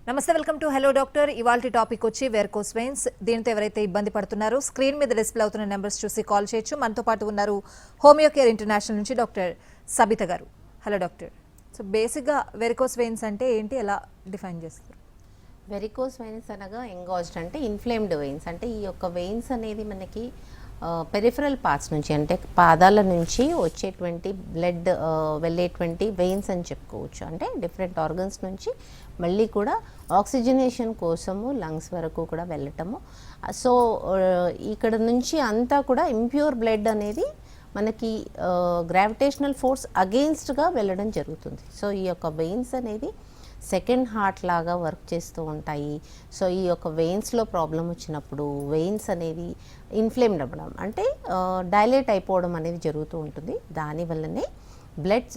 నమస్తే, welcome to hello doctor. ఇవాల్టి topic వచ్చి వెరికోస్ వెయిన్స్. దీంతో ఎవరైతే ఇబ్బంది పడుతున్నారో స్క్రీన్ మీద డిస్ప్లే అవుతున్న నెంబర్స్ చూసి కాల్ చేయొచ్చు. మనతో పాటు ఉన్నారు హోమియో కేర్ ఇంటర్నేషనల్ నుంచి డాక్టర్ సబిత గారు. Hello doctor. సో బేసిక్గా వెరికోస్ వెయిన్స్ అంటే ఏంటి, ఎలా డిఫైన్ చేస్తారు? వెరికోస్ వెయిన్స్ అనగా ఎంగాజ్డ్ అంటే ఇన్ఫ్లేమ్డ్ వెయిన్స్. అంటే ఈ యొక్క వెయిన్స్ అనేది మనకి పెరిఫరల్ పార్ట్స్ నుంచి అంటే పాదాల నుంచి వచ్చేటువంటి బ్లడ్ వెళ్ళేటువంటి వెయిన్స్ అని చెప్పుకోవచ్చు. అంటే డిఫరెంట్ ఆర్గన్స్ నుంచి మళ్ళీ కూడా ఆక్సిజనేషన్ కోసము లంగ్స్ వరకు కూడా వెళ్ళటము. సో ఇక్కడ నుంచి అంతా కూడా ఇంప్యూర్ బ్లడ్ అనేది మనకి గ్రావిటేషనల్ ఫోర్స్ అగెయిన్స్ట్గా వెళ్ళడం జరుగుతుంది. సో ఈ యొక్క వెయిన్స్ అనేది సెకండ్ హార్ట్ లాగా వర్క్ చేస్తూ ఉంటాయి. సో ఈ యొక్క వెయిన్స్లో ప్రాబ్లం వచ్చినప్పుడు వెయిన్స్ అనేది ఇన్ఫ్లేమ్డ్ అవ్వడం అంటే డైలేట్ అయిపోవడం అనేది జరుగుతూ ఉంటుంది. దానివల్లనే బ్లడ్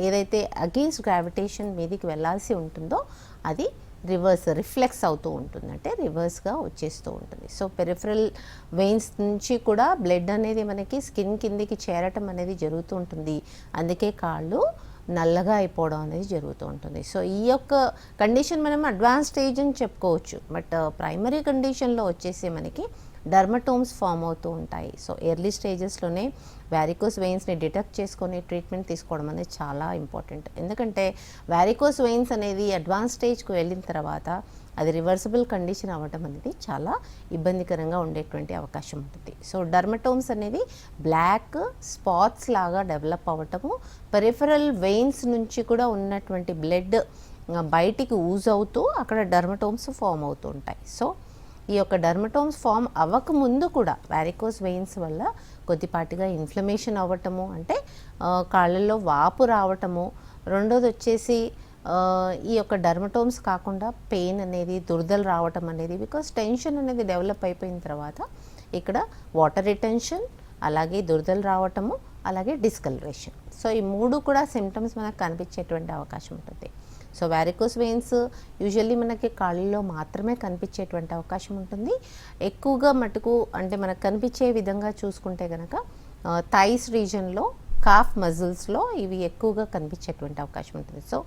ఏదైతే అగెయిన్స్ట్ గ్రావిటేషన్ మీదకి వెళ్ళాల్సి ఉంటుందో అది రిఫ్లెక్స్ అవుతూ ఉంటుంది, అంటే రివర్స్గా వచ్చేస్తూ ఉంటుంది. సో పెరిఫరల్ వెయిన్స్ నుంచి కూడా బ్లడ్ అనేది మనకి స్కిన్ కిందికి చేరటం అనేది జరుగుతూ ఉంటుంది. అందుకే కాళ్ళు నల్లగా అయిపోవడం అనేది జరుగుతూ ఉంటుంది. సో ఈ యొక్క కండిషన్ మనం అడ్వాన్స్ స్టేజ్ అని చెప్పుకోవచ్చు. బట్ ప్రైమరీ కండిషన్లో వచ్చేసి మనకి డర్మటోమ్స్ ఫామ్ అవుతూ ఉంటాయి. సో ఎర్లీ స్టేజెస్లోనే వ్యారికోస్ వెయిన్స్ని డిటెక్ట్ చేసుకొని ట్రీట్మెంట్ తీసుకోవడం అనేది చాలా ఇంపార్టెంట్. ఎందుకంటే వ్యారికోస్ వెయిన్స్ అనేది అడ్వాన్స్ స్టేజ్కి వెళ్ళిన తర్వాత అది రివర్సిబుల్ కండిషన్ అవ్వడం అనేది చాలా ఇబ్బందికరంగా ఉండేటువంటి అవకాశం ఉంటుంది. సో డర్మటోమ్స్ అనేది బ్లాక్ స్పాట్స్ లాగా డెవలప్ అవ్వటము, పెరిఫరల్ వెయిన్స్ నుంచి కూడా ఉన్నటువంటి బ్లడ్ బయటికి ఊజ్ అవుతూ అక్కడ డర్మటోమ్స్ ఫామ్ అవుతూ ఉంటాయి. సో ఈ యొక్క డర్మటోమ్స్ ఫామ్ అవ్వకముందు కూడా వ్యారికోస్ వెయిన్స్ వల్ల కొద్దిపాటిగా ఇన్ఫ్లమేషన్ అవ్వటము, అంటే కాళ్ళల్లో వాపు రావటము, రెండోది వచ్చేసి ఈ యొక్క డర్మటోమ్స్ కాకుండా పెయిన్ అనేది, దురదలు రావటం అనేది, బికాస్ టెన్షన్ అనేది డెవలప్ అయిపోయిన తర్వాత ఇక్కడ వాటర్ రిటెన్షన్, అలాగే దురదలు రావటము, అలాగే డిస్కలరేషన్. సో ఈ మూడు కూడా సిమ్టమ్స్ మనకు కనిపించేటువంటి అవకాశం ఉంటుంది. సో వ్యారికోస్ వెయిన్స్ యూజువల్లీ మనకి కాళ్ళలో మాత్రమే కనిపించేటువంటి అవకాశం ఉంటుంది. ఎక్కువగా మటుకు అంటే మనకు కనిపించే విధంగా చూసుకుంటే కనుక థైస్ రీజన్లో, కాఫ్ మజిల్స్లో ఇవి ఎక్కువగా కనిపించేటువంటి అవకాశం ఉంటుంది. సో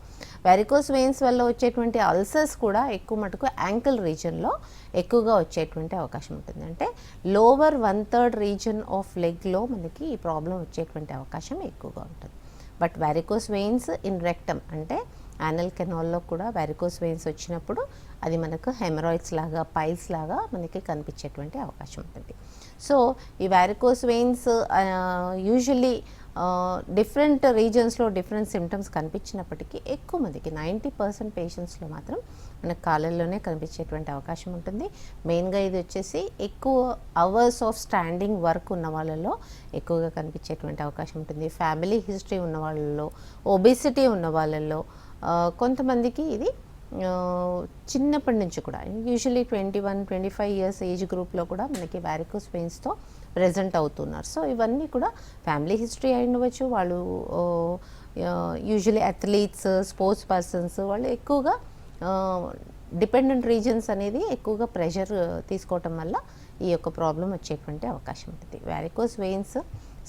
వ్యారికోస్ వెయిన్స్ వల్ల వచ్చేటువంటి అల్సర్స్ కూడా ఎక్కువ మటుకు యాంకిల్ రీజన్లో ఎక్కువగా వచ్చేటువంటి అవకాశం ఉంటుంది. అంటే లోవర్ 1/3 రీజన్ ఆఫ్ లెగ్లో మనకి ఈ ప్రాబ్లం వచ్చేటువంటి అవకాశం ఎక్కువగా ఉంటుంది. But varicose veins in rectum అంటే యానల్ కెనాల్లో కూడా వ్యారికోస్ వెయిన్స్ వచ్చినప్పుడు అది మనకు హెమరాయిడ్స్ లాగా, పైల్స్ లాగా మనకి కనిపించేటువంటి అవకాశం ఉంటుంది. సో ఈ వ్యారికోస్ వెయిన్స్ యూజువల్లీ డిఫరెంట్ రీజన్స్లో డిఫరెంట్ సిమ్టమ్స్ కనిపించినప్పటికీ ఎక్కువ మందికి 90% పేషెంట్స్లో మాత్రం మనకు కాళ్ళల్లోనే కనిపించేటువంటి అవకాశం ఉంటుంది. మెయిన్గా ఇది వచ్చేసి ఎక్కువ అవర్స్ ఆఫ్ స్టాండింగ్ వర్క్ ఉన్న వాళ్ళలో ఎక్కువగా కనిపించేటువంటి అవకాశం ఉంటుంది. ఫ్యామిలీ హిస్టరీ ఉన్న వాళ్ళలో, ఒబేసిటీ ఉన్న వాళ్ళల్లో, కొంతమందికి ఇది చిన్నప్పటి నుంచి కూడా యూజువల్లీ 21-25 ఇయర్స్ ఏజ్ గ్రూప్లో కూడా మనకి వ్యారికోస్ వెయిన్స్తో ప్రెజెంట్ అవుతున్నారు. సో ఇవన్నీ కూడా ఫ్యామిలీ హిస్టరీ అయి ఉండవచ్చు, వాళ్ళు యూజువల్లీ అథ్లీట్స్, స్పోర్ట్స్ పర్సన్స్, వాళ్ళు ఎక్కువగా డిపెండెంట్ రీజన్స్ అనేది ఎక్కువగా ప్రెషర్ తీసుకోవటం వల్ల ఈ యొక్క ప్రాబ్లం వచ్చేటువంటి అవకాశం ఉంటుంది. వ్యారికోస్ వెయిన్స్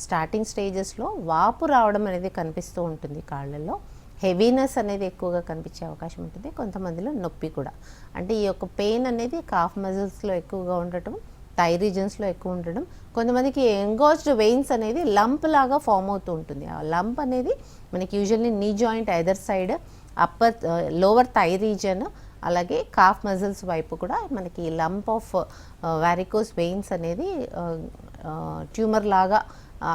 స్టార్టింగ్ స్టేజెస్లో వాపు రావడం అనేది కనిపిస్తూ ఉంటుంది కాళ్ళల్లో, హెవీనెస్ అనేది ఎక్కువగా కనిపించే అవకాశం ఉంటుంది. కొంతమందిలో నొప్పి కూడా, అంటే ఈ యొక్క పెయిన్ అనేది కాఫ్ మజిల్స్లో ఎక్కువగా ఉండటం, థై రీజన్స్లో ఎక్కువ ఉండడం, కొంతమందికి ఎంగాజ్డ్ వెయిన్స్ అనేది లంప్ లాగా ఫామ్ అవుతూ ఉంటుంది. ఆ లంప్ అనేది మనకి usually knee joint either side, upper lower thigh region, అలాగే కాఫ్ మజిల్స్ వైపు కూడా మనకి లంప్ ఆఫ్ వ్యారికోస్ వెయిన్స్ అనేది ట్యూమర్ లాగా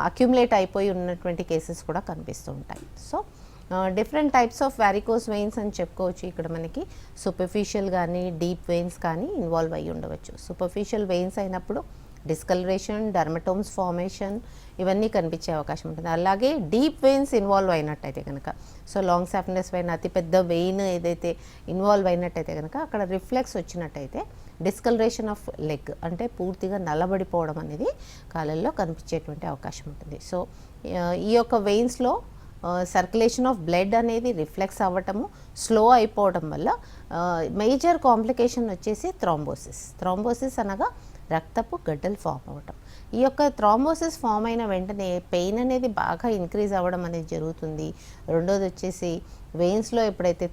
అక్యుములేట్ అయిపోయి ఉన్నటువంటి కేసెస్ కూడా కనిపిస్తూ ఉంటాయి. So different types of varicose veins అని చెప్పుకోవచ్చు. ఇక్కడ మనకి సూపర్ఫిషియల్ కానీ డీప్ వెయిన్స్ కానీ ఇన్వాల్వ్ అయ్యి ఉండవచ్చు. సూపర్ఫిషియల్ వెయిన్స్ అయినప్పుడు డిస్కలరేషన్, డర్మటోమ్స్ ఫార్మేషన్ ఇవన్నీ కనిపించే అవకాశం ఉంటుంది. అలాగే డీప్ వెయిన్స్ ఇన్వాల్వ్ అయినట్టయితే కనుక, సో లాంగ్ సాఫ్ట్నెస్ వెయిన్, అతిపెద్ద వెయిన్ ఏదైతే ఇన్వాల్వ్ అయినట్టయితే కనుక అక్కడ రిఫ్లెక్స్ వచ్చినట్టయితే డిస్కలరేషన్ ఆఫ్ లెగ్ అంటే పూర్తిగా నల్లబడిపోవడం అనేది కాళ్ళల్లో కనిపించేటువంటి అవకాశం ఉంటుంది. సో ఈ యొక్క వెయిన్స్లో సర్క్యులేషన్ ఆఫ్ బ్లడ్ అనేది రిఫ్లెక్స్ అవ్వటము, స్లో అయిపోవడం వల్ల మేజర్ కాంప్లికేషన్ వచ్చేసి థ్రాంబోసిస్ అనగా రక్తపు గడ్డలు ఫామ్ అవ్వటం. ఈ యొక్క థ్రాంబోసిస్ ఫామ్ అయిన వెంటనే పెయిన్ అనేది బాగా ఇంక్రీజ్ అవ్వడం అనేది జరుగుతుంది. రెండోది వచ్చేసి వెయిన్స్లో ఎప్పుడైతే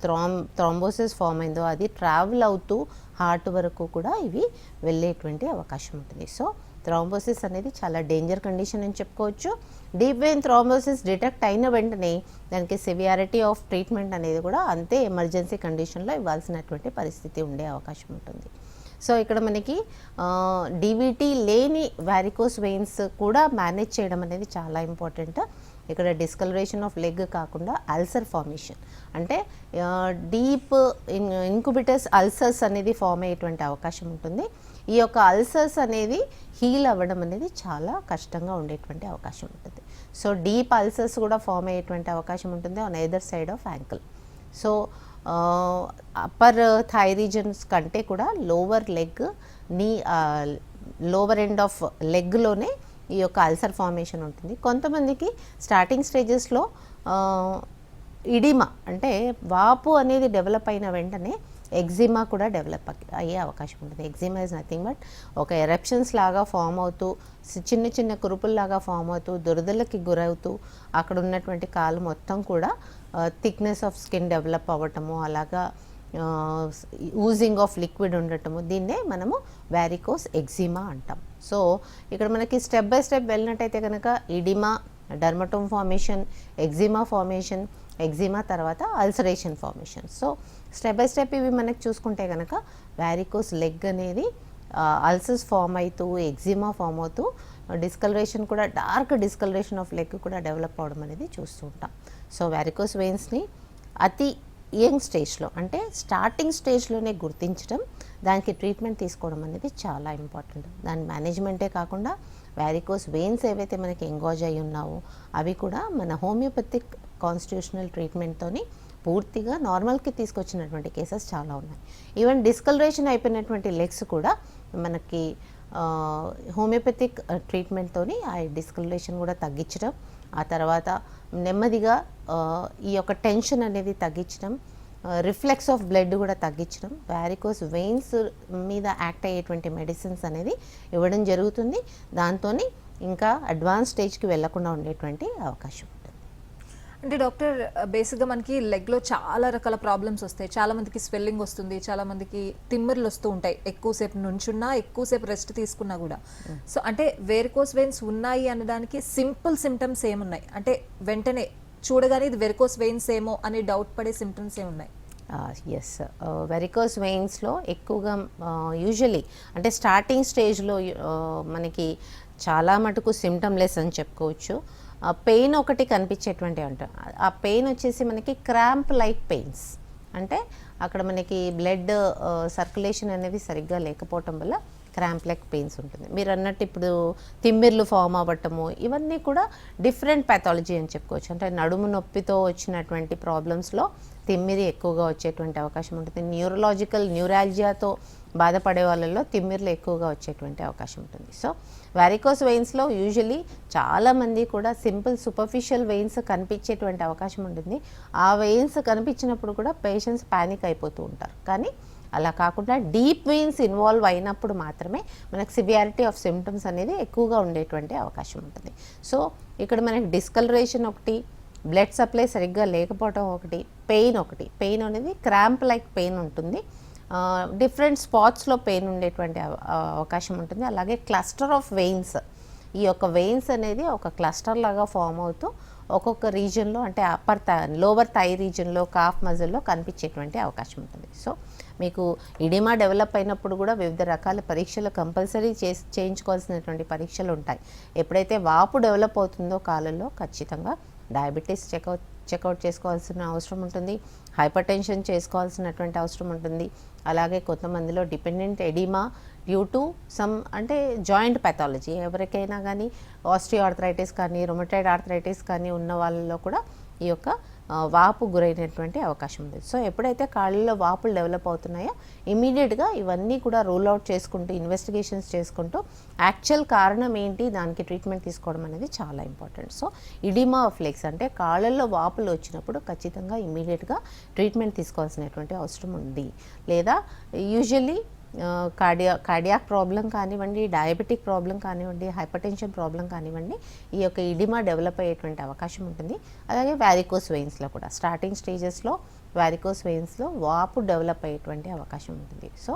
థ్రాంబోసిస్ ఫామ్ అయిందో అది ట్రావెల్ అవుతూ హార్ట్ వరకు కూడా ఇవి వెళ్ళేటువంటి అవకాశం ఉంటుంది. సో థ్రాంబోసిస్ అనేది చాలా డేంజర్ కండిషన్ అని చెప్పుకోవచ్చు. డీప్ వెయిన్ థ్రాంబోసిస్ డిటెక్ట్ అయిన వెంటనే దానికి సివియారిటీ ఆఫ్ ట్రీట్మెంట్ అనేది కూడా అంతే ఎమర్జెన్సీ కండిషన్లో ఇవ్వాల్సినటువంటి పరిస్థితి ఉండే అవకాశం ఉంటుంది. సో ఇక్కడ మనకి డీవీటీ లేని వారికోస్ వెయిన్స్ కూడా మేనేజ్ చేయడం అనేది చాలా ఇంపార్టెంట్. ఇక్కడ డిస్కలరేషన్ ఆఫ్ లెగ్ కాకుండా అల్సర్ ఫార్మేషన్ అంటే డీప్ ఇన్కుబిటస్ అల్సర్స్ అనేది ఫామ్ అయ్యేటువంటి అవకాశం ఉంటుంది. ఈ యొక్క అల్సర్స్ అనేది హీల్ అవ్వడం అనేది చాలా కష్టంగా ఉండేటువంటి అవకాశం ఉంటుంది. సో డీప్ అల్సర్స్ కూడా ఫామ్ అయ్యేటువంటి అవకాశం ఉంటుంది on either side of ankle. So upper thigh regions కంటే కూడా లోవర్ లెగ్ నీ లోవర్ ఎండ్ ఆఫ్ లెగ్లోనే ఈ యొక్క అల్సర్ ఫార్మేషన్ ఉంటుంది. కొంతమందికి స్టార్టింగ్ స్టేజెస్లో ఇడిమా అంటే వాపు అనేది డెవలప్ అయిన వెంటనే ఎగ్జిమా కూడా డెవలప్ అయ్యే అవకాశం ఉంటుంది. ఎగ్జిమా ఇస్ నథింగ్ బట్ ఒక ఎరప్షన్స్ లాగా ఫామ్ అవుతూ చిన్న చిన్న కురుపుల్లాగా ఫామ్ అవుతూ దురదలకి గురవుతూ అక్కడ ఉన్నటువంటి కాలు మొత్తం కూడా థిక్నెస్ ఆఫ్ స్కిన్ డెవలప్ అవ్వటము, అలాగా ఊజింగ్ ఆఫ్ లిక్విడ్ ఉండటము, దీన్నే మనము వారికోస్ ఎగ్జిమా అంటాం. సో ఇక్కడ మనకి స్టెప్ బై స్టెప్ వెళ్ళినట్టయితే కనుక oedema, dermatome formation, eczema formation, eczema తర్వాత ulceration formation. So step by step ఇవి మనకి చూసుకుంటే కనుక వారికోస్ లెగ్ అనేది అల్సర్స్ ఫామ్ అవుతూ ఎగ్జిమా ఫామ్ అవుతూ డిస్కలరేషన్ కూడా డార్క్ డిస్కలరేషన్ ఆఫ్ లెగ్ కూడా డెవలప్ అవడం అనేది చూస్తూ ఉంటాం. సో వారికోస్ వెయిన్స్ని అతి యంగ్ స్టేజ్లో అంటే స్టార్టింగ్ స్టేజ్లోనే గుర్తించడం, దానికి ట్రీట్మెంట్ తీసుకోవడం అనేది చాలా ఇంపార్టెంట్. దాని మేనేజ్మెంటే కాకుండా వారికోస్ వెయిన్స్ ఏవైతే మనకి ఎంగాజ్ అయి ఉన్నావో అవి కూడా మన హోమియోపతిక్ కాన్స్టిట్యూషనల్ ట్రీట్మెంట్తోని పూర్తిగా నార్మల్కి తీసుకొచ్చినటువంటి కేసెస్ చాలా ఉన్నాయి. ఈవెన్ డిస్కలరేషన్ అయిపోయినటువంటి లెగ్స్ కూడా మనకి హోమియోపతిక్ ట్రీట్మెంట్తోని ఆ డిస్కలరేషన్ కూడా తగ్గించడం, ఆ తర్వాత నెమ్మదిగా ఈ యొక్క టెన్షన్ అనేది తగ్గించడం, రిఫ్లెక్స్ ఆఫ్ బ్లడ్ కూడా తగ్గించడం, వారికోస్ వెయిన్స్ మీద యాక్ట్ అయ్యేటువంటి మెడిసిన్స్ అనేది ఇవ్వడం జరుగుతుంది. దాంతో ఇంకా అడ్వాన్స్ స్టేజ్కి వెళ్లకుండా ఉండేటువంటి అవకాశం ఉంటుంది. అంటే డాక్టర్ బేసిక్గా మనకి లెగ్లో చాలా రకాల ప్రాబ్లమ్స్ వస్తాయి. చాలా మందికి స్వెల్లింగ్ వస్తుంది, చాలా మందికి తిమ్మిర్లు వస్తూ ఉంటాయి, ఎక్కువసేపు నుంచున్నా ఎక్కువసేపు రెస్ట్ తీసుకున్నా కూడా. సో అంటే వెరికోస్ వెయిన్స్ ఉన్నాయి అనడానికి సింపుల్ సిమ్టమ్స్ ఏమున్నాయి? అంటే వెంటనే చూడగానే ఇది వెరికోస్ వెయిన్స్ ఏమో అని డౌట్ పడే సిమ్టమ్స్ ఏమున్నాయి? ఎస్, వెరికోస్ వెయిన్స్లో ఎక్కువగా యూజువలీ అంటే స్టార్టింగ్ స్టేజ్లో మనకి చాలా మటుకు సిమ్టమ్లెస్ అని చెప్పుకోవచ్చు. పెయిన్ ఒకటి కనిపించేటువంటి అంటాం. ఆ పెయిన్ వచ్చేసి మనకి క్రాంప్ లైక్ పెయిన్స్, అంటే అక్కడ మనకి బ్లడ్ సర్క్యులేషన్ అనేది సరిగ్గా లేకపోవటం వల్ల క్రాంప్ లైక్ పెయిన్స్ ఉంటుంది. మీరు అన్నట్టు ఇప్పుడు తిమ్మిర్లు ఫామ్ అవ్వటము, ఇవన్నీ కూడా డిఫరెంట్ ప్యాథాలజీ అని చెప్పుకోవచ్చు. అంటే నడుము నొప్పితో వచ్చినటువంటి ప్రాబ్లమ్స్లో తిమ్మిరి ఎక్కువగా వచ్చేటువంటి అవకాశం ఉంటుంది. న్యూరాలజియాతో బాధపడే వాళ్ళల్లో తిమ్మిర్లు ఎక్కువగా వచ్చేటువంటి అవకాశం ఉంటుంది. సో వారికోస్ వెయిన్స్లో యూజువలీ చాలామంది కూడా సింపుల్ సూపర్ఫిషియల్ వెయిన్స్ కనిపించేటువంటి అవకాశం ఉంటుంది. ఆ వెయిన్స్ కనిపించినప్పుడు కూడా పేషెంట్స్ ప్యానిక్ అయిపోతూ ఉంటారు. కానీ అలా కాకుండా డీప్ వెయిన్స్ ఇన్వాల్వ్ అయినప్పుడు మాత్రమే మనకు సివియారిటీ ఆఫ్ సిమ్టమ్స్ అనేది ఎక్కువగా ఉండేటువంటి అవకాశం ఉంటుంది. సో ఇక్కడ మనకి డిస్కలరేషన్ ఒకటి, బ్లడ్ సప్లై సరిగ్గా లేకపోవడం ఒకటి, పెయిన్ అనేది క్రాంప్ లైక్ పెయిన్ ఉంటుంది. డిఫరెంట్ స్పాట్స్లో పెయిన్ ఉండేటువంటి అవకాశం ఉంటుంది. అలాగే క్లస్టర్ ఆఫ్ వెయిన్స్, ఈ యొక్క వెయిన్స్ అనేది ఒక క్లస్టర్ లాగా ఫామ్ అవుతూ ఒక్కొక్క రీజన్లో అంటే లోవర్ థై రీజన్లో కాఫ్ మజిల్లో కనిపించేటువంటి అవకాశం ఉంటుంది. సో మీకు ఇడిమా డెవలప్ అయినప్పుడు కూడా వివిధ రకాల పరీక్షలు కంపల్సరీ చేయించుకోవాల్సినటువంటి పరీక్షలు ఉంటాయి. ఎప్పుడైతే వాపు డెవలప్ అవుతుందో కాలంలో ఖచ్చితంగా డయాబెటీస్ చెక్అవుట్ చేసుకోవాల్సిన అవసరం ఉంటుంది, హైపర్ టెన్షన్ చేసుకోవాల్సినటువంటి అవసరం ఉంటుంది. అలాగే కొంతమందిలో dependent oedema due to some అంటే జాయింట్ ప్యాథాలజీ, ఎవరికైనా కానీ ఆస్టియో ఆర్థరైటిస్ కానీ రొమటైడ్ ఆర్థరైటిస్ కానీ ఉన్న వాళ్ళలో కూడా ఈ యొక్క వాపు గురైనటువంటి అవకాశం ఉంది. సో ఎప్పుడైతే కాళ్ళలో వాపులు డెవలప్ అవుతున్నాయో ఇమీడియట్గా ఇవన్నీ కూడా రూల్ అవుట్ చేసుకుంటూ ఇన్వెస్టిగేషన్స్ చేసుకుంటూ యాక్చువల్ కారణం ఏంటి, దానికి ట్రీట్మెంట్ తీసుకోవడం అనేది చాలా ఇంపార్టెంట్. సో ఇడిమా ఆఫ్ లెగ్స్ అంటే కాళ్ళల్లో వాపులు వచ్చినప్పుడు ఖచ్చితంగా ఇమీడియట్గా ట్రీట్మెంట్ తీసుకోవాల్సినటువంటి అవసరం ఉంది. లేదా యూజువల్లీ కార్డియాక్ ప్రాబ్లం కానివ్వండి, డయాబెటిక్ ప్రాబ్లం కానివ్వండి, హైపర్టెన్షన్ ప్రాబ్లం కానివ్వండి, ఈ యొక్క ఇడిమా డెవలప్ అయ్యేటువంటి అవకాశం ఉంటుంది. అలాగే వ్యారికోస్ వెయిన్స్లో కూడా స్టార్టింగ్ స్టేజెస్లో వ్యారికోస్ వెయిన్స్లో వాపు డెవలప్ అయ్యేటువంటి అవకాశం ఉంటుంది. సో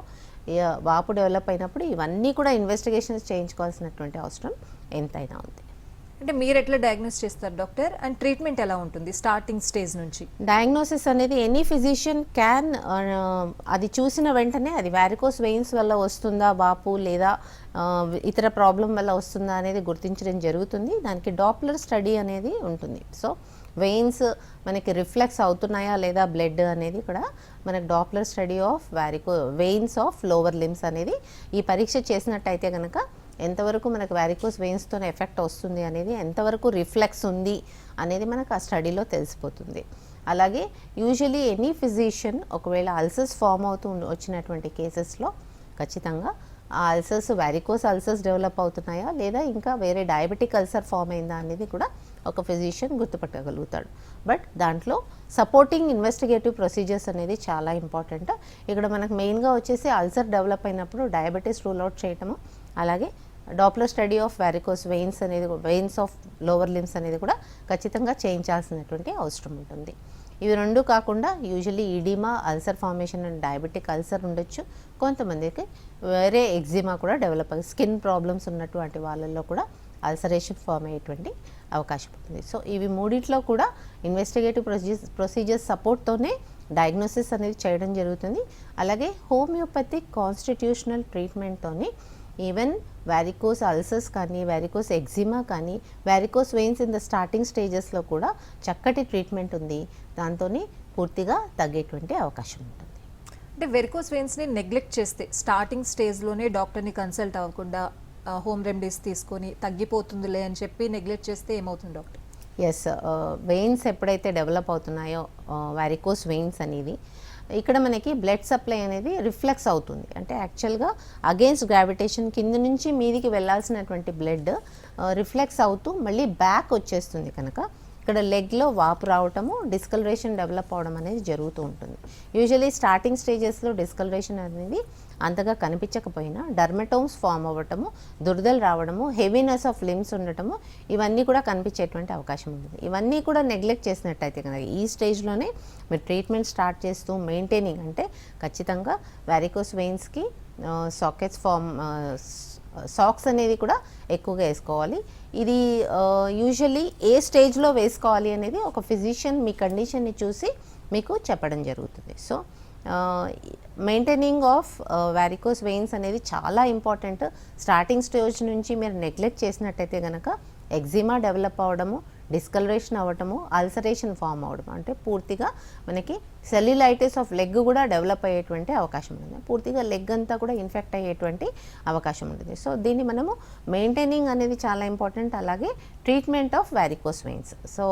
వాపు డెవలప్ అయినప్పుడు ఇవన్నీ కూడా ఇన్వెస్టిగేషన్స్ చేయించుకోవాల్సినటువంటి అవసరం ఎంతైనా ఉంది. అంటే మీరు ఎట్లా డయాగ్నోస్ చేస్తారు డాక్టర్, అండ్ ట్రీట్మెంట్ ఎలా ఉంటుంది స్టార్టింగ్ స్టేజ్ నుంచి? డయాగ్నోసిస్ అనేది ఎనీ ఫిజిషియన్ క్యాన్ అది చూసిన వెంటనే అది వ్యారికోస్ వెయిన్స్ వల్ల వస్తుందా వాపు, లేదా ఇతర ప్రాబ్లం వల్ల వస్తుందా అనేది గుర్తించడం జరుగుతుంది. దానికి డాప్లర్ స్టడీ అనేది ఉంటుంది. సో వెయిన్స్ మనకి రిఫ్లెక్స్ అవుతున్నాయా లేదా బ్లడ్ అనేది కూడా మనకి Doppler study of veins of lower limbs అనేది ఈ పరీక్ష చేసినట్టయితే కనుక ఎంతవరకు మనకు వ్యారికోస్ వెయిన్స్తో ఎఫెక్ట్ వస్తుంది అనేది, ఎంతవరకు రిఫ్లెక్స్ ఉంది అనేది మనకు ఆ స్టడీలో తెలిసిపోతుంది. అలాగే యూజువలీ ఎనీ ఫిజిషియన్ ఒకవేళ అల్సర్స్ ఫామ్ అవుతూ వచ్చినటువంటి కేసెస్లో ఖచ్చితంగా ఆ అల్సర్స్ వ్యారికోస్ అల్సర్స్ డెవలప్ అవుతున్నాయా లేదా ఇంకా వేరే డయాబెటిక్ అల్సర్ ఫామ్ అయిందా అనేది కూడా ఒక ఫిజిషియన్ గుర్తుపట్టగలుగుతాడు. బట్ దాంట్లో సపోర్టింగ్ ఇన్వెస్టిగేటివ్ ప్రొసీజర్స్ అనేది చాలా ఇంపార్టెంట్. ఇక్కడ మనకు మెయిన్గా వచ్చేసి అల్సర్ డెవలప్ అయినప్పుడు డయాబెటీస్ రూల్ అవుట్ చేయటము, అలాగే Doppler study of varicose veins అనేది, వెయిన్స్ ఆఫ్ లోవర్ లిమ్స్ అనేది కూడా ఖచ్చితంగా చేయించాల్సినటువంటి అవసరం ఉంటుంది. ఇవి రెండు కాకుండా usually oedema, ulcer formation and diabetic ulcer ఉండొచ్చు. కొంతమందికి వేరే ఎగ్జిమా కూడా డెవలప్ అయ్యి స్కిన్ ప్రాబ్లమ్స్ ఉన్నటువంటి వాళ్ళల్లో కూడా అల్సరేషన్ ఫామ్ అయ్యేటువంటి అవకాశం ఉంటుంది. సో ఇవి మూడిట్లో కూడా ఇన్వెస్టిగేటివ్ ప్రొసీజర్స్ సపోర్ట్తోనే డయాగ్నోసిస్ అనేది చేయడం జరుగుతుంది. అలాగే హోమియోపతిక్ కాన్స్టిట్యూషనల్ ట్రీట్మెంట్తోని ఈవెన్ వ్యారికోస్ అల్సర్స్ కానీ, వ్యారికోస్ ఎగ్జిమా కానీ, varicose veins in the starting స్టేజెస్లో కూడా చక్కటి ట్రీట్మెంట్ ఉంది. దాంతో పూర్తిగా తగ్గేటువంటి అవకాశం ఉంటుంది. అంటే వెరికోస్ వెయిన్స్ని నెగ్లెక్ట్ చేస్తే స్టార్టింగ్ స్టేజ్లోనే డాక్టర్ని కన్సల్ట్ అవ్వకుండా హోమ్ రెమెడీస్ తీసుకొని తగ్గిపోతుందిలే అని చెప్పి నెగ్లెక్ట్ చేస్తే ఏమవుతుంది డాక్టర్? ఎస్, వెయిన్స్ ఎప్పుడైతే డెవలప్ అవుతున్నాయో వ్యారికోస్ వెయిన్స్ అనేది, ఇక్కడ మనకి బ్లడ్ సప్లై అనేది రిఫ్లెక్స్ అవుతుంది. అంటే యాక్చువల్గా అగెయిన్స్ట్ గ్రావిటేషన్ కింద నుంచి మీదికి వెళ్ళాల్సినటువంటి బ్లడ్ రిఫ్లెక్స్ అవుతూ మళ్ళీ బ్యాక్ వచ్చేస్తుంది. కనుక ఇక్కడ లెగ్లో వాపు రావటము, డిస్కలరేషన్ డెవలప్ అవడం అనేది జరుగుతూ ఉంటుంది. యూజువలీ స్టార్టింగ్ స్టేజెస్లో డిస్కలరేషన్ అనేది అంతగా కనిపించకపోయినా డర్మటోమ్స్ ఫామ్ అవ్వటము, దురదలు రావడము, హెవీనెస్ ఆఫ్ లిమ్స్ ఉండటము, ఇవన్నీ కూడా కనిపించేటువంటి అవకాశం ఉంటుంది. ఇవన్నీ కూడా నెగ్లెక్ట్ చేసినట్టయితే కనుక ఈ స్టేజ్లోనే మీరు ట్రీట్మెంట్ స్టార్ట్ చేస్తూ మెయింటైనింగ్, అంటే ఖచ్చితంగా వ్యారికోస్ వెయిన్స్కి సాక్స్ అనేది కూడా ఎక్కువగా వేసుకోవాలి. ఇది యూజువల్లీ ఏ స్టేజ్లో వేసుకోవాలి అనేది ఒక ఫిజిషియన్ మీ కండిషన్ని చూసి మీకు చెప్పడం జరుగుతుంది. So maintaining of varicose veins అనేది చాలా ఇంపార్టెంట్. స్టార్టింగ్ స్టేజ్ నుంచి మీరు నెగ్లెక్ట్ చేసినట్టయితే కనుక ఎగ్జిమా డెవలప్ అవ్వడము, డిస్కలరేషన్ అవ్వటము, అల్సరేషన్ ఫామ్ అవ్వడం, అంటే పూర్తిగా మనకి సెల్యులైటిస్ ఆఫ్ లెగ్ కూడా డెవలప్ అయ్యేటువంటి అవకాశం ఉంటుంది. పూర్తిగా లెగ్ అంతా కూడా ఇన్ఫెక్ట్ అయ్యేటువంటి అవకాశం ఉంటుంది. సో దీన్ని మనము మెయింటైనింగ్ అనేది చాలా ఇంపార్టెంట్. అలాగే treatment of varicose veins. So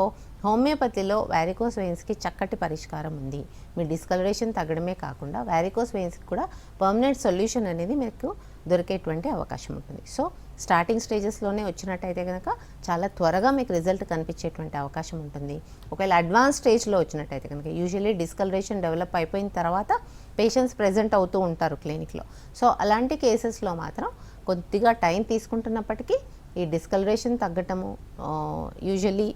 హోమియోపతిలో వ్యారికోస్ వెయిన్స్కి చక్కటి పరిష్కారం ఉంది. మీ డిస్కలరేషన్ తగ్గడమే కాకుండా వ్యారికోస్ వెయిన్స్కి కూడా పర్మనెంట్ సొల్యూషన్ అనేది మీకు దొరికేటువంటి అవకాశం ఉంటుంది. సో స్టార్టింగ్ స్టేజెస్లోనే వచ్చినట్టయితే కనుక చాలా త్వరగా మీకు రిజల్ట్ కనిపించేటువంటి అవకాశం ఉంటుంది. ఒకవేళ అడ్వాన్స్ స్టేజ్లో వచ్చినట్టయితే కనుక యూజువల్లీ డిస్కలరేషన్ డెవలప్ అయిపోయిన తర్వాత పేషెంట్స్ ప్రెజెంట్ అవుతూ ఉంటారు క్లినిక్లో. సో అలాంటి కేసెస్లో మాత్రం కొద్దిగా టైం తీసుకుంటున్నప్పటికీ ఈ డిస్కలరేషన్ తగ్గటము, యూజువల్లీ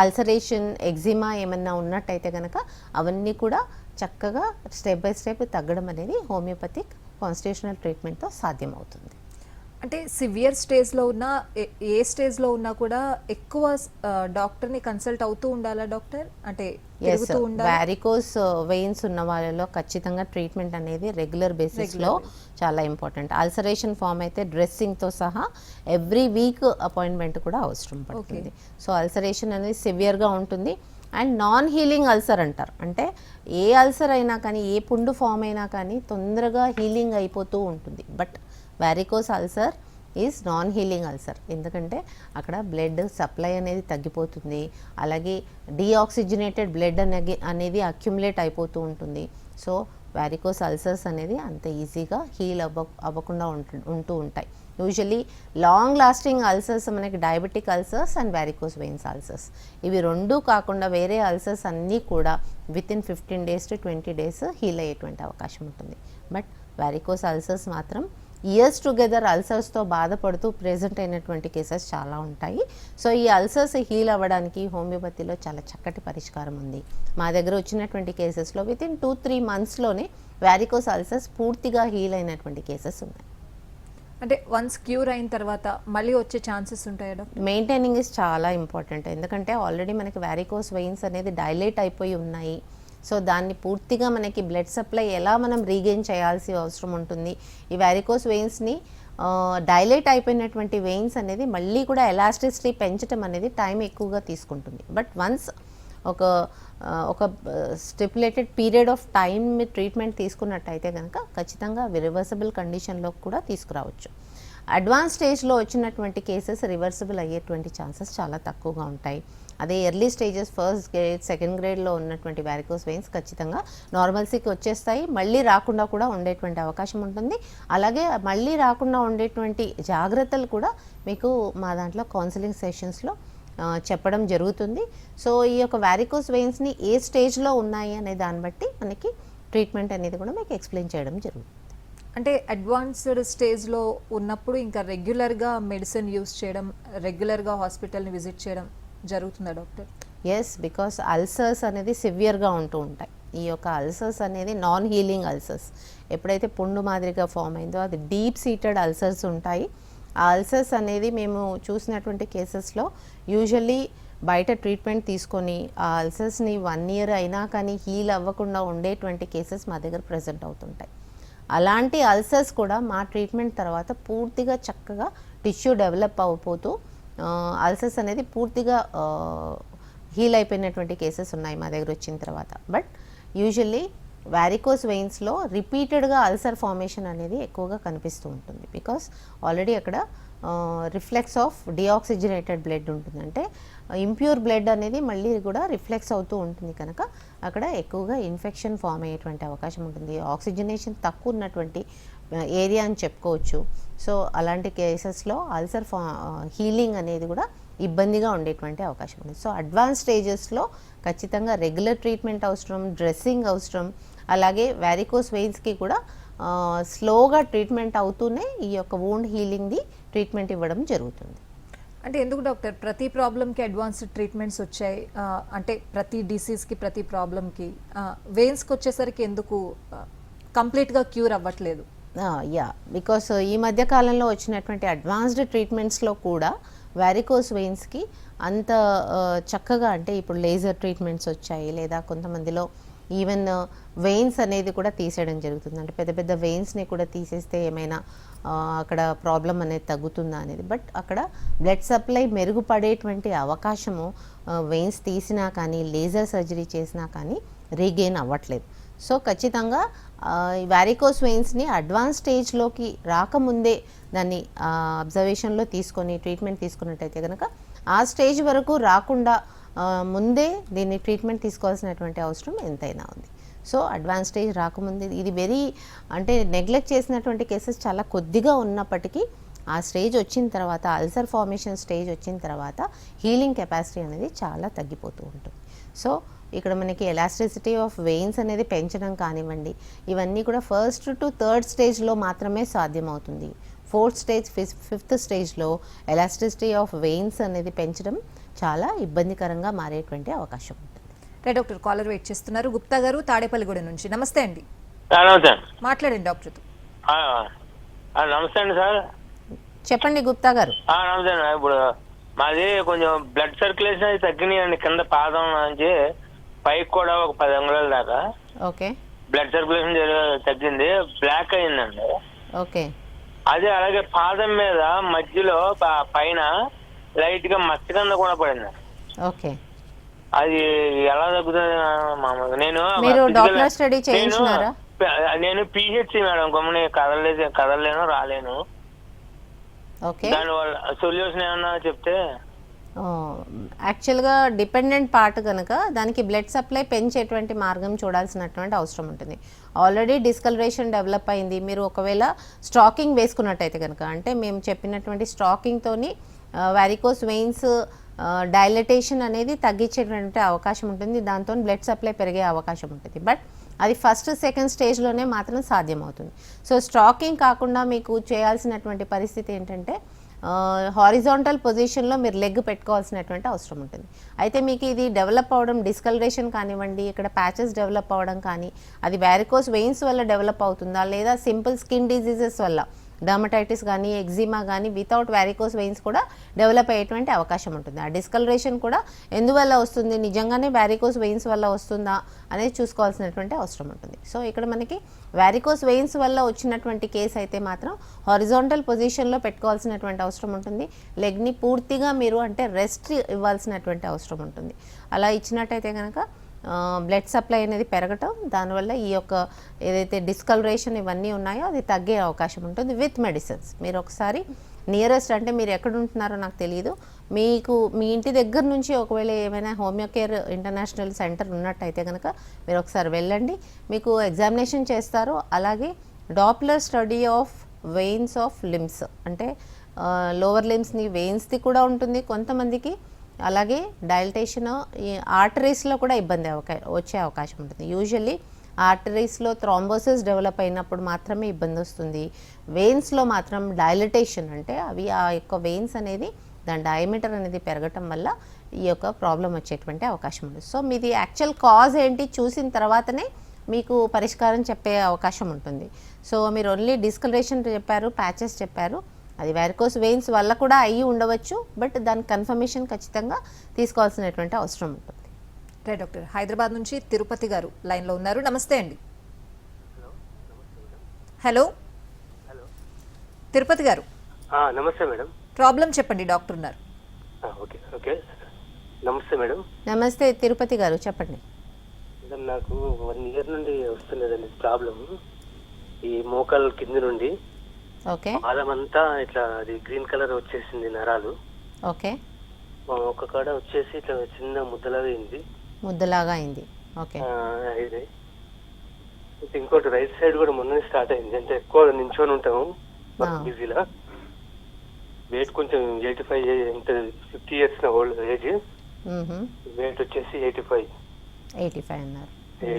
అల్సరేషన్, ఎగ్జిమా ఏమన్నా ఉన్నట్టయితే కనుక అవన్నీ కూడా చక్కగా స్టెప్ బై స్టెప్ తగ్గడం అనేది హోమియోపతిక్ కాన్స్టిట్యూషనల్ ట్రీట్మెంట్తో సాధ్యమవుతుంది. అంటే సివియర్ స్టేజ్లో ఉన్న ఏ స్టేజ్లో ఉన్నా కూడా ఎక్కువ డాక్టర్ని కన్సల్ట్ అవుతూ ఉండాలా డాక్టర్? అంటే వ్యారికోస్ వెయిన్స్ ఉన్న వాళ్ళలో ఖచ్చితంగా ట్రీట్మెంట్ అనేది రెగ్యులర్ బేసిస్లో చాలా ఇంపార్టెంట్. అల్సరేషన్ ఫామ్ అయితే డ్రెస్సింగ్తో సహా ఎవ్రీ వీక్ అపాయింట్మెంట్ కూడా అవసరం పడుతుంది. సో అల్సరేషన్ అనేది సివియర్గా ఉంటుంది. అండ్ నాన్ హీలింగ్ అల్సర్ అంటారు. అంటే ఏ అల్సర్ అయినా కానీ, ఏ పుండు ఫామ్ అయినా కానీ తొందరగా హీలింగ్ అయిపోతూ ఉంటుంది. But varicose ulcer is non healing ulcer. ఎందుకంటే అక్కడ బ్లడ్ సప్లై అనేది తగ్గిపోతుంది. అలాగే డీఆక్సిజనేటెడ్ బ్లడ్ అనేది అక్యుములేట్ అయిపోతూ ఉంటుంది. సో వారికోస్ అల్సర్స్ అనేది అంత ఈజీగా హీల్ అవ్వకుండా ఉంటూ ఉంటాయి. యూజువలీ లాంగ్ లాస్టింగ్ అల్సర్స్ మనకి diabetic ulcers and varicose veins ulcers, ఇవి రెండూ కాకుండా వేరే అల్సర్స్ అన్నీ కూడా within 15 days to 20 days heal అయ్యేటువంటి అవకాశం ఉంటుంది. బట్ వారికోస్ అల్సర్స్ మాత్రం ఇయర్స్ టుగెదర్ అల్సర్స్తో బాధపడుతూ ప్రెజెంట్ అయినటువంటి కేసెస్ చాలా ఉంటాయి. సో ఈ అల్సర్స్ హీల్ అవ్వడానికి హోమియోపతిలో చాలా చక్కటి పరిష్కారం ఉంది. మా దగ్గర వచ్చినటువంటి కేసెస్లో వితిన్ 2-3 monthsలోనే వారికోస్ అల్సర్స్ పూర్తిగా హీల్ అయినటువంటి కేసెస్ ఉన్నాయి. అంటే వన్స్ క్యూర్ అయిన తర్వాత మళ్ళీ వచ్చే ఛాన్సెస్ ఉంటాయా డాక్టర్? మెయింటైనింగ్ ఇస్ చాలా ఇంపార్టెంట్. ఎందుకంటే ఆల్రెడీ మనకి వారికోస్ వెయిన్స్ అనేది డైలేట్ అయిపోయి ఉన్నాయి. సో దాన్ని పూర్తిగా మనకి బ్లడ్ సప్లై ఎలా మనం రీగెయిన్ చేయాల్సి అవసరం ఉంటుంది. ఈ వారికోస్ వెయిన్స్ని డైలేట్ అయిపోయినటువంటి వెయిన్స్ అనేది మళ్ళీ కూడా ఎలాస్టిసిటీ పెంచడం అనేది టైం ఎక్కువగా తీసుకుంటుంది. బట్ వన్స్ ఒక stipulated period of time treatment తీసుకున్నట్టయితే కనుక ఖచ్చితంగా రివర్సబుల్ కండిషన్లో కూడా తీసుకురావచ్చు. అడ్వాన్స్ స్టేజ్లో వచ్చినటువంటి కేసెస్ రివర్సబుల్ అయ్యేటువంటి ఛాన్సెస్ చాలా తక్కువగా ఉంటాయి. అదే early stages first grade second గ్రేడ్లో ఉన్నటువంటి వారికోస్ వెయిన్స్ ఖచ్చితంగా నార్మల్సీకి వచ్చేస్తాయి, మళ్ళీ రాకుండా కూడా ఉండేటువంటి అవకాశం ఉంటుంది. అలాగే మళ్ళీ రాకుండా ఉండేటువంటి జాగ్రత్తలు కూడా మీకు మా దాంట్లో కౌన్సిలింగ్ సెషన్స్లో చెప్పడం జరుగుతుంది. సో ఈ యొక్క వారికోస్ వెయిన్స్ని ఏ స్టేజ్లో ఉన్నాయి అనే దాన్ని బట్టి మనకి ట్రీట్మెంట్ అనేది కూడా మీకు ఎక్స్ప్లెయిన్ చేయడం జరుగుతుంది. అంటే అడ్వాన్స్డ్ స్టేజ్లో ఉన్నప్పుడు ఇంకా రెగ్యులర్గా మెడిసిన్ యూస్ చేయడం, రెగ్యులర్గా హాస్పిటల్ని విజిట్ చేయడం జరుగుతుందా డాక్టర్? ఎస్, బికాస్ అల్సర్స్ అనేది సివియర్గా ఉంటూ ఉంటాయి. ఈ యొక్క అల్సర్స్ అనేది నాన్ హీలింగ్ అల్సర్స్. ఎప్పుడైతే పుండు మాదిరిగా ఫామ్ అయిందో అది డీప్ సీటెడ్ అల్సర్స్ ఉంటాయి. ఆ అల్సర్స్ అనేది మేము చూసినటువంటి కేసెస్లో యూజువల్లీ బయట ట్రీట్మెంట్ తీసుకొని ఆ అల్సర్స్ని 1 year అయినా కానీ హీల్ అవ్వకుండా ఉండేటువంటి కేసెస్ మా దగ్గర ప్రజెంట్ అవుతుంటాయి. అలాంటి అల్సర్స్ కూడా మా ట్రీట్మెంట్ తర్వాత పూర్తిగా చక్కగా టిష్యూ డెవలప్ అయిపోతూ అల్సర్స్ అనేది పూర్తిగా హీల్ అయిపోయినటువంటి కేసెస్ ఉన్నాయి మా దగ్గర వచ్చిన తర్వాత. బట్ యూజువల్లీ వారికోస్ వెయిన్స్లో రిపీటెడ్గా అల్సర్ ఫార్మేషన్ అనేది ఎక్కువగా కనిపిస్తూ ఉంటుంది. బికాస్ ఆల్రెడీ అక్కడ రిఫ్లెక్స్ ఆఫ్ డిఆక్సిజనేటెడ్ బ్లడ్ ఉంటుంది. అంటే ఇంప్యూర్ బ్లడ్ అనేది మళ్ళీ కూడా రిఫ్లెక్స్ అవుతూ ఉంటుంది కనుక అక్కడ ఎక్కువగా ఇన్ఫెక్షన్ ఫామ్ అయ్యేటువంటి అవకాశం ఉంటుంది. ఆక్సిజనేషన్ తక్కువ ఉన్నటువంటి ఏరియా అని చెప్పుకోవచ్చు. సో అలాంటి కేసెస్లో అల్సర్ హీలింగ్ అనేది కూడా ఇబ్బందిగా ఉండేటువంటి అవకాశం ఉంది. సో అడ్వాన్స్ స్టేజెస్లో ఖచ్చితంగా రెగ్యులర్ ట్రీట్మెంట్ అవసరం, డ్రెస్సింగ్ అవసరం. అలాగే వారికోస్ వెయిన్స్కి కూడా స్లోగా ట్రీట్మెంట్ అవుతూనే ఈ యొక్క వూండ్ హీలింగ్ది ట్రీట్మెంట్ ఇవ్వడం జరుగుతుంది. అంటే ఎందుకు డాక్టర్ ప్రతి ప్రాబ్లంకి అడ్వాన్స్డ్ ట్రీట్మెంట్స్ వచ్చాయి, అంటే ప్రతి డిసీజ్కి ప్రతి ప్రాబ్లంకి వెయిన్స్కి వచ్చేసరికి ఎందుకు కంప్లీట్గా క్యూర్ అవ్వట్లేదు? యా, బికాస్ ఈ మధ్య కాలంలో వచ్చినటువంటి అడ్వాన్స్డ్ ట్రీట్మెంట్స్లో కూడా వారికోస్ వెయిన్స్కి అంత చక్కగా, అంటే ఇప్పుడు లేజర్ ట్రీట్మెంట్స్ వచ్చాయి, లేదా కొంతమందిలో ఈవెన్ వెయిన్స్ అనేది కూడా తీసేయడం జరుగుతుంది. అంటే పెద్ద పెద్ద వెయిన్స్ని కూడా తీసేస్తే ఏమైనా అక్కడ ప్రాబ్లం అనేది తగ్గుతుందా అనేది. బట్ అక్కడ బ్లడ్ సప్లై మెరుగుపడేటువంటి అవకాశము వెయిన్స్ తీసినా కానీ లేజర్ సర్జరీ చేసినా కానీ రీగెయిన్ అవ్వట్లేదు. సో ఖచ్చితంగా వారికోస్ వెయిన్స్ని అడ్వాన్స్ స్టేజ్లోకి రాకముందే దాన్ని అబ్జర్వేషన్లో తీసుకొని ట్రీట్మెంట్ తీసుకున్నట్టయితే కనుక ఆ స్టేజ్ వరకు రాకుండా ముందే దీన్ని ట్రీట్మెంట్ తీసుకోవాల్సినటువంటి అవసరం ఎంతైనా ఉంది. సో అడ్వాన్స్ స్టేజ్ రాకముందే ఇది అంటే నెగ్లెక్ట్ చేసినటువంటి కేసెస్ చాలా కొద్దిగా ఉన్నప్పటికీ ఆ స్టేజ్ వచ్చిన తర్వాత, అల్సర్ ఫార్మేషన్ స్టేజ్ వచ్చిన తర్వాత హీలింగ్ కెపాసిటీ అనేది చాలా తగ్గిపోతూ ఉంటుంది. సో ఇక్కడ మనకి ఎలాస్టిసిటీ ఆఫ్ వెయిన్స్ అనేది పెంచడం కానివ్వండి, ఇవన్నీ కూడా 1st to 3rd స్టేజ్లో మాత్రమే సాధ్యమవుతుంది. 4th స్టేజ్ 5th స్టేజ్లో ఎలాస్టిసిటీ ఆఫ్ వెయిన్స్ అనేది పెంచడం చాలా ఇబ్బందికరంగా మారేటువంటి అవకాశం ఉంటుంది. రైట్ డాక్టర్, కాలర్ వెయిట్ చేస్తున్నారు. గుప్తా గారు తాడేపల్లిగూడ నుంచి. నమస్తే అండి. మాట్లాడండి డాక్టర్తో. నమస్తే అండి సార్. చెప్పండి గుప్తా గారు. నమస్తే. ఇప్పుడు మాది కొంచెం బ్లడ్ సర్క్యులేషన్ అది తగ్గినాయండి, కింద పాదం నుంచి పైకి కూడా ఒక 10 అంగుళాల దాకా. ఓకే. బ్లడ్ సర్క్యులేషన్ తగ్గింది, బ్లాక్ అయిందండి. ఓకే. అదే అలాగే పాదం మీద మధ్యలో పైన లైట్ గా మచ్చ కింద కూడా పడింది. ఓకే. అది ఎలా తగ్గుతుంది మామూలుగా? నేను పిహెచ్సి మేడం, గమ్ముని కదలలేను రాలేను. దానివల్ల సొల్యూషన్ ఏమన్నా చెప్తే. యాక్చువల్గా డిపెండెంట్ పార్ట్ కనుక దానికి బ్లడ్ సప్లై పెంచేటువంటి మార్గం చూడాల్సినటువంటి అవసరం ఉంటుంది. ఆల్రెడీ డిస్కలరేషన్ డెవలప్ అయింది, మీరు ఒకవేళ స్టాకింగ్ వేసుకున్నట్టయితే కనుక, అంటే మేము చెప్పినటువంటి స్టాకింగ్తోని వారికోస్ వెయిన్స్ డైలటేషన్ అనేది తగ్గించేటువంటి అవకాశం ఉంటుంది, దాంతో బ్లడ్ సప్లై పెరిగే అవకాశం ఉంటుంది. బట్ అది ఫస్ట్ సెకండ్ స్టేజ్లోనే మాత్రం సాధ్యమవుతుంది. సో స్టాకింగ్ కాకుండా మీకు చేయాల్సినటువంటి పరిస్థితి ఏంటంటే హారిజాంటల్ పొజిషన్లో మీరు లెగ్ పెట్టుకోవాల్సినటువంటి అవసరం ఉంటుంది. అయితే మీకు ఇది డెవలప్ అవ్వడం డిస్కలరేషన్ కానివ్వండి, ఇక్కడ ప్యాచెస్ డెవలప్ అవ్వడం కానీ, అది వారికోస్ వెయిన్స్ వల్ల డెవలప్ అవుతుందా లేదా సింపుల్ స్కిన్ డిజీజెస్ వల్ల డర్మటైటిస్ కానీ ఎగ్జిమా కానీ వితౌట్ వారికోస్ వెయిన్స్ కూడా డెవలప్ అయ్యేటువంటి అవకాశం ఉంటుంది. ఆ డిస్కలరేషన్ కూడా ఎందువల్ల వస్తుంది, నిజంగానే వారికోస్ వెయిన్స్ వల్ల వస్తుందా అనేది చూసుకోవాల్సినటువంటి అవసరం ఉంటుంది. సో ఇక్కడ మనకి వారికోస్ వెయిన్స్ వల్ల వచ్చినటువంటి కేసు అయితే మాత్రం హారిజాంటల్ పొజిషన్లో పెట్టుకోవాల్సినటువంటి అవసరం ఉంటుంది. లెగ్ని పూర్తిగా మీరు అంటే రెస్ట్ ఇవ్వాల్సినటువంటి అవసరం ఉంటుంది. అలా ఇచ్చినట్టయితే కనుక బ్లడ్ సప్లై అనేది పెరగటం, దానివల్ల ఈ యొక్క ఏదైతే డిస్కలరేషన్ ఇవన్నీ ఉన్నాయో అది తగ్గే అవకాశం ఉంటుంది విత్ మెడిసిన్స్. మీరు ఒకసారి నియరెస్ట్, అంటే మీరు ఎక్కడ ఉంటున్నారో నాకు తెలియదు, మీకు మీ ఇంటి దగ్గర నుంచి ఒకవేళ ఏమైనా హోమియోకేర్ ఇంటర్నేషనల్ సెంటర్ ఉన్నట్టయితే కనుక మీరు ఒకసారి వెళ్ళండి, మీకు ఎగ్జామినేషన్ చేస్తారు. అలాగే Doppler study of veins of limbs, అంటే లోవర్ లిమ్స్ని వెయిన్స్ది కూడా ఉంటుంది కొంతమందికి, అలాగే డైలటేషన్ ఈ ఆర్టరీస్లో కూడా ఇబ్బంది వచ్చే అవకాశం ఉంటుంది. యూజువల్లీ ఆర్టరీస్లో థ్రాంబోసిస్ డెవలప్ అయినప్పుడు మాత్రమే ఇబ్బంది వస్తుంది. వెయిన్స్లో మాత్రం డైలటేషన్, అంటే అవి ఆ యొక్క వెయిన్స్ అనేది దాని డయామీటర్ అనేది పెరగటం వల్ల ఈ యొక్క ప్రాబ్లం వచ్చేటువంటి అవకాశం ఉంది. సో మీది యాక్చువల్ కాజ్ ఏంటి చూసిన తర్వాతనే మీకు పరిష్కారం చెప్పే అవకాశం ఉంటుంది. సో మీరు ఓన్లీ డిస్కలరేషన్ చెప్పారు, ప్యాచెస్ చెప్పారు, అది వారికోస్ వెయిన్స్ వల్ల కూడా అయ్యి ఉండవచ్చు, బట్ దాని కన్ఫర్మేషన్ ఖచ్చితంగా తీసుకోవాల్సినటువంటి అవసరం ఉంటుంది. Right doctor. హైదరాబాద్ నుంచి తిరుపతి గారు లైన్లో ఉన్నారు. నమస్తే అండి. హలో తిరుపతి గారు. నమస్తే మేడం. ప్రాబ్లం చెప్పండి, డాక్టర్ ఉన్నారు. ఓకే ఓకే నమస్తే మేడం. నమస్తే తిరుపతి గారు, చెప్పండి. మేడం నాకు 1 year నుండి వస్తున్నదండి ప్రాబ్లం. ఈ మోకాలు కింద నుండి ఓకే, పాదం అంతా ఇట్లా అది గ్రీన్ కలర్ వచ్చేసింది నరాలు. ఓకే, ఒక కాడ వచ్చేసి ఇట్లా చిన్న ముద్దలాగా అయింది. ముద్దలాగా అయింది. ఓకే, ఇది ఇంకోటి రైట్ సైడ్ కూడా మొన్న స్టార్ట్ అయింది. అంటే ఎక్కువ నించొని ఉంటాము బిజీలా. వెయిట్ కొంచెం 85 50 years ఓల్డ్ ఏజ్. వెయిట్ వచ్చేసి 85 అన్నారు.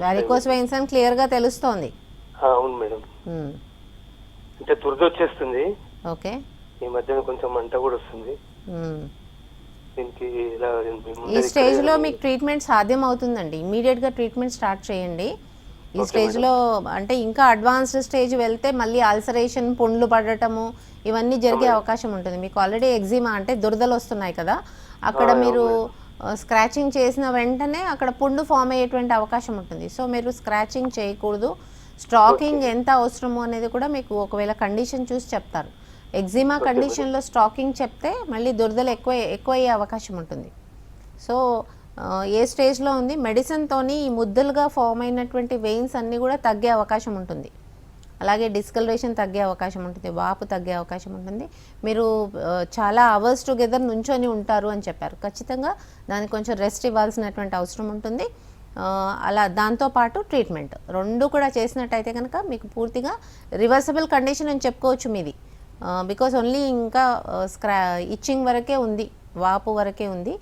వారికోస్ వెయిన్స్ అని క్లియర్ గా తెలుస్తోంది. అవును మేడం. అంటే దురద వచ్చేస్తుంది. ఓకే, ఈ మధ్యన కొంచెం మంట కూడా వస్తుంది. దీనికి ఈ స్టేజ్ లో మీకు ట్రీట్మెంట్ సాధ్యం అవుతుందండి. ఇమీడియట్ గా ట్రీట్మెంట్ స్టార్ట్ చేయండి. ఈ స్టేజ్ లో అంటే ఇంకా అడ్వాన్స్డ్ స్టేజ్ వెళ్తే మళ్ళీ అల్సరేషన్, పుండ్లు పడటము ఇవన్నీ జరిగే అవకాశం ఉంటుంది. మీకు ఆల్రెడీ ఎగ్జిమా అంటే దురదలు వస్తున్నాయి కదా, అక్కడ మీరు స్క్రాచింగ్ చేసిన వెంటనే అక్కడ పుండు ఫామ్ అయ్యేటువంటి అవకాశం ఉంటుంది. సో మీరు స్క్రాచింగ్ చేయకూడదు. స్టాకింగ్ ఎంత అవసరమో అనేది కూడా మీకు ఒకవేళ కండిషన్ చూసి చెప్తారు. ఎగ్జిమా కండిషన్లో స్టాకింగ్ చెప్తే మళ్ళీ దురదలు ఎక్కువ అయ్యే అవకాశం ఉంటుంది. సో ఏ స్టేజ్లో ఉంది, మెడిసిన్తోని ఈ ముద్దలుగా ఫామ్ అయినటువంటి వెయిన్స్ అన్నీ కూడా తగ్గే అవకాశం ఉంటుంది. అలాగే డిస్కలరేషన్ తగ్గే అవకాశం ఉంటుంది, వాపు తగ్గే అవకాశం ఉంటుంది. మీరు చాలా అవర్స్ టుగెదర్ నుంచొని ఉంటారు అని చెప్పారు. ఖచ్చితంగా దానికి కొంచెం రెస్ట్ ఇవ్వాల్సినటువంటి అవసరం ఉంటుంది. అలా దాంతోపాటు ట్రీట్మెంట్ రెండు కూడా చేసినట్టయితే కనుక మీకు పూర్తిగా రివర్సబుల్ కండిషన్ అని చెప్పుకోవచ్చు మీది. బికాజ్ ఓన్లీ ఇంకా ఇచ్చింగ్ వరకే ఉంది, వాపు వరకే ఉంది.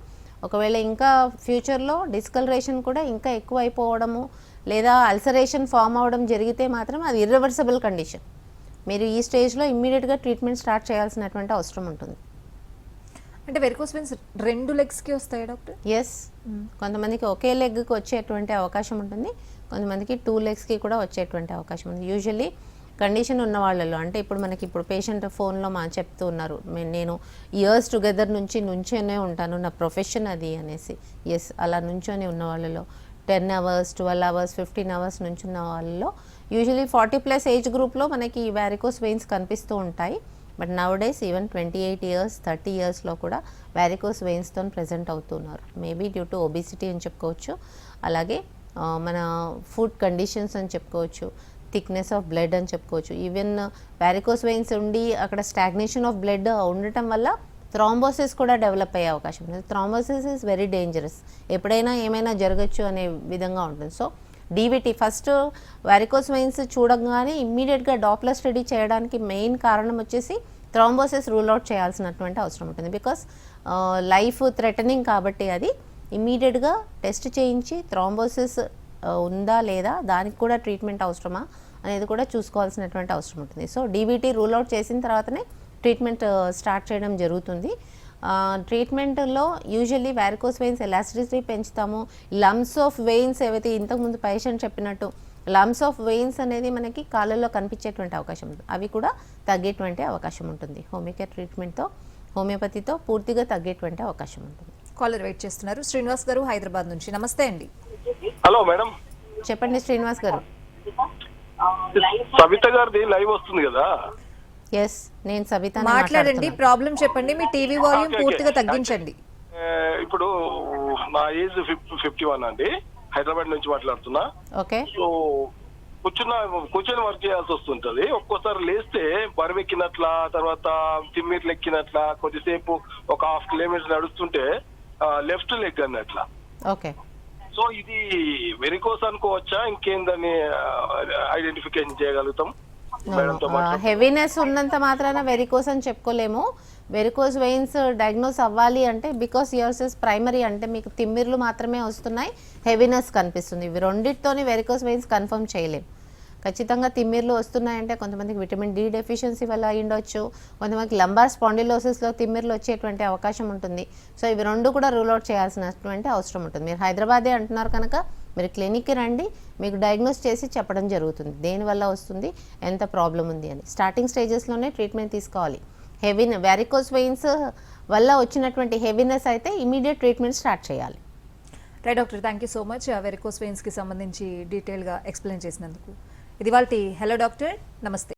ఒకవేళ ఇంకా ఫ్యూచర్లో డిస్కలరేషన్ కూడా ఇంకా ఎక్కువ అయిపోవడము లేదా అల్సరేషన్ ఫామ్ అవ్వడం జరిగితే మాత్రం అది ఇర్రివర్సబుల్ కండిషన్. మీరు ఈ స్టేజ్లో ఇమ్మీడియట్గా ట్రీట్మెంట్ స్టార్ట్ చేయాల్సినటువంటి అవసరం ఉంటుంది. అంటే వెరికోస్ వెయిన్స్ 2 లెగ్స్కి వస్తాయి డాక్టర్? ఎస్, కొంతమందికి ఒకే లెగ్కి వచ్చేటువంటి అవకాశం ఉంటుంది, కొంతమందికి 2 legsకి కూడా వచ్చేటువంటి అవకాశం ఉంది. యూజువల్లీ కండిషన్ ఉన్న వాళ్ళలో, అంటే ఇప్పుడు మనకి ఇప్పుడు పేషెంట్ ఫోన్లో చెప్తూ ఉన్నారు, నేను ఇయర్స్ టుగెదర్ నుంచోనే ఉంటాను, నా ప్రొఫెషన్ అది అనేసి. ఎస్, అలా నుంచొని ఉన్న వాళ్ళలో 10 hours 12 hours 15 hours నుంచి ఉన్న వాళ్ళలో యూజువల్లీ 40+ ఏజ్ గ్రూప్లో మనకి వారికోస్ వెయిన్స్ కనిపిస్తూ ఉంటాయి. But now days even 28 years 30 yearsలో కూడా వారికోస్ వెయిన్స్తో ప్రెజెంట్ అవుతున్నారు. మేబీ డ్యూ టు ఒబిసిటీ అని చెప్పుకోవచ్చు, అలాగే మన ఫుడ్ కండిషన్స్ అని చెప్పుకోవచ్చు, థిక్నెస్ ఆఫ్ బ్లడ్ అని చెప్పుకోవచ్చు. ఈవెన్ వారికోస్ వెయిన్స్ ఉండి అక్కడ స్టాగ్నేషన్ ఆఫ్ బ్లడ్ ఉండటం వల్ల థ్రాంబోసిస్ కూడా డెవలప్ అయ్యే అవకాశం ఉంటుంది. థ్రాంబోసిస్ ఇస్ వెరీ డేంజరస్, ఎప్పుడైనా ఏమైనా జరగచ్చు అనే విధంగా ఉంటుంది. So DVT first varicose veins చూడగానే ఇమ్మీడియట్గా డాప్లర్ స్టడీ చేయడానికి మెయిన్ కారణం వచ్చేసి థ్రాంబోసిస్ రూల్ అవుట్ చేయాల్సినటువంటి అవసరం ఉంటుంది. బికాస్ లైఫ్ థ్రెటనింగ్ కాబట్టి అది ఇమ్మీడియట్గా టెస్ట్ చేయించి థ్రాంబోసిస్ ఉందా లేదా, దానికి కూడా ట్రీట్మెంట్ అవసరమా అనేది కూడా చూసుకోవాల్సినటువంటి అవసరం ఉంటుంది. సో డీబీటీ రూల్ అవుట్ చేసిన తర్వాతనే ట్రీట్మెంట్ స్టార్ట్ చేయడం జరుగుతుంది. ట్రీట్మెంట్లో యూజువల్లీ వారికోస్ వెయిన్స్ ఎలాస్టిసిటీ పెంచుతాము. లమ్స్ ఆఫ్ వెయిన్స్ ఏవైతే ఇంతకుముందు పేషెంట్ చెప్పినట్టు లమ్స్ ఆఫ్ వెయిన్స్ అనేది మనకి కాళ్ళల్లో కనిపించేటువంటి అవకాశం ఉంటుంది, అవి కూడా తగ్గేటువంటి అవకాశం ఉంటుంది. హోమియోకేర్ ట్రీట్మెంట్తో, హోమియోపతితో పూర్తిగా తగ్గేటువంటి అవకాశం ఉంటుంది. కాలర్ వెయిట్ చేస్తున్నారు. శ్రీనివాస్ గారు హైదరాబాద్ నుంచి. నమస్తే అండి. హలో మేడం, చెప్పండి శ్రీనివాస్ గారు. సవిత గారిది లైవ్ వస్తుంది కదా? ఎస్, నేను సవిత మాట్లాడండి, ప్రాబ్లం చెప్పండి, మీ టీవీ వాల్యూమ్ ఓకే, పూర్తిగా ఓకే. తగ్గించండి. ఇప్పుడు నా ఏజ్ 51 అండి, హైదరాబాద్ నుంచి మాట్లాడుతున్నా. ఓకే. సో కూర్చొని వర్క్ చేయాల్సి వస్తుంటది. ఒక్కోసారి లేస్తే బరువెక్కినట్ల, తర్వాత తిమ్మిర్లు ఎక్కినట్ల, కొద్దిసేపు ఒక 1/2 కిలోమీటర్ నడుస్తుంటే లెఫ్ట్ లెగ్ అన్నట్ల. ఓకే. సో ఇది వెరికోస్ అనుకోవచ్చా, ఇంకేందని ఐడెంటిఫికేషన్ చేయగలుగుతాం? మేడంతో హెవీనెస్ ఉన్నంత మాత్రాన వెరికోస్ అని చెప్పుకోలేము. వెరికోస్ వెయిన్స్ డయాగ్నోస్ అవ్వాలి అంటే బికాస్ యువర్స్ ఇస్ ప్రైమరీ, అంటే మీకు తిమ్మిర్లు మాత్రమే వస్తున్నాయి, హెవీనెస్ కనిపిస్తుంది, ఇవి రెండింటితోని వెరికోస్ వెయిన్స్ కన్ఫర్మ్ చేయలేము. ఖచ్చితంగా తిమ్మిర్లు వస్తున్నాయంటే కొంతమందికి విటమిన్ డి డెఫిషియన్సీ వల్ల అయ్యుండొచ్చు, కొంతమందికి లంబార్ స్పాండిలోసిస్లో తిమ్మిర్లు వచ్చేటువంటి అవకాశం ఉంటుంది. సో ఇవి రెండు కూడా రూల్ అవుట్ చేయాల్సినటువంటి అవసరం ఉంటుంది. మీరు హైదరాబాదే అంటున్నారు కనుక మీరు క్లినిక్కి రండి, మీకు డయాగ్నోస్ చేసి చెప్పడం జరుగుతుంది దేనివల్ల వస్తుంది, ఎంత ప్రాబ్లం ఉంది అని. స్టార్టింగ్ స్టేజెస్లోనే ట్రీట్మెంట్ తీసుకోవాలి. వారికోస్ వెయిన్స్ వల్ల వచ్చినటువంటి హెవీనెస్ అయితే ఇమీడియట్ ట్రీట్మెంట్ స్టార్ట్ చేయాలి. Right doctor, thank you so much varicose వెయిన్స్కి సంబంధించి డీటెయిల్గా ఎక్స్ప్లెయిన్ చేసినందుకు. ఇది వాళ్ళ హలో డాక్టర్, నమస్తే.